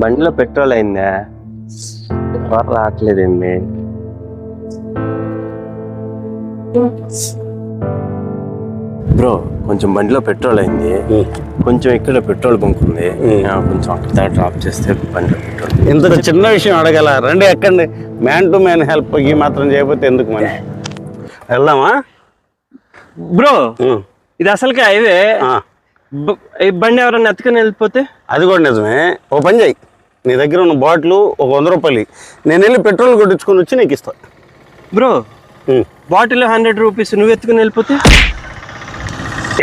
బండిలో పెట్రోల్ అయిందా? ఎవరు రావట్లేదండి. బ్రో కొంచెం బండిలో పెట్రోల్ అయింది, కొంచెం ఇక్కడ పెట్రోల్ బంక్ ఉంది, కొంచెం అక్కడ డ్రాప్ చేస్తే బండిలో పెట్రోల్. ఇంత చిన్న విషయం అడగల, రండి ఎక్కండి. మ్యాన్ టు మ్యాన్ హెల్ప్ ఈ మాత్రం చేయకపోతే ఎందుకు మన వెళ్దామా బ్రో? ఇది అసలుకి హైవే, ఈ బండి ఎవరన్నా ఎత్తుకుని వెళ్ళిపోతే? అది కూడా నిజమే. ఓ పని చేయి, నీ దగ్గర ఉన్న బాటిల్ ఒక 100 రూపాయలు నేను వెళ్ళి పెట్రోల్ కొట్టించుకొని వచ్చి నీకు ఇస్తా. బ్రో బాటిల్ 100 రూపీస్, నువ్వు ఎత్తుకుని వెళ్ళిపోతే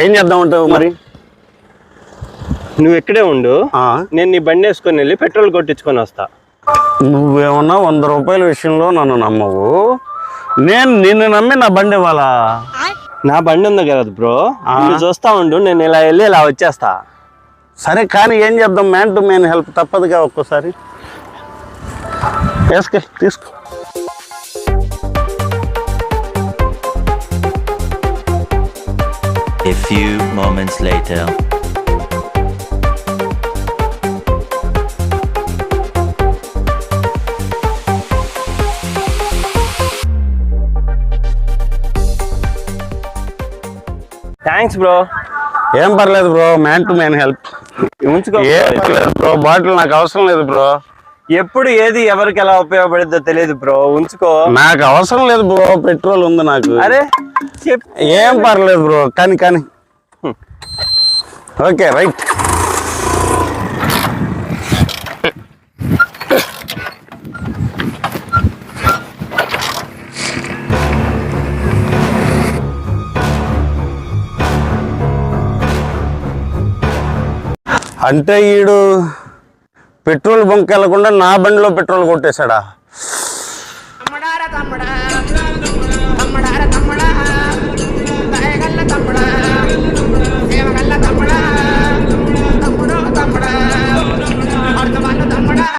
ఏం చేద్దామంటావు మరి? నువ్వు ఎక్కడే ఉండు, నేను నీ బండి వేసుకొని వెళ్ళి పెట్రోల్ కొట్టించుకొని వస్తా. నువ్వేమన్నా 100 రూపాయల విషయంలో నన్ను నమ్మవు, నేను నిన్ను నమ్మి నా బండి ఇవ్వాలా? నా బండి ఉంది కదా బ్రో, నువ్వు చూస్తా ఉండు, నేను ఇలా వెళ్ళి ఇలా వచ్చేస్తా. సరే కానీ ఏం చేద్దాం, మ్యాన్ టు మ్యాన్ హెల్ప్ తప్పదుగా ఒక్కోసారి. వేసుకో, తీసుకో. A few moments later. Thanks bro. ఏం పర్లేదు bro, man to man help. ఉంచుకో. ఏం పర్లేదు బ్రో, బాటిల్ నాకు అవసరం లేదు బ్రో. ఎప్పుడు ఏది ఎవరికి ఎలా ఉపయోగపడిద్దో తెలియదు బ్రో, ఉంచుకో. నాకు అవసరం లేదు బ్రో, పెట్రోల్ ఉంది నాకు. అరే ఏం పర్లేదు బ్రో, కానీ కానీ ఓకే రైట్. అంటే ఈడు పెట్రోల్ బంక్ వెళ్ళకుండా నా బండిలో పెట్రోల్ కొట్టేశాడా?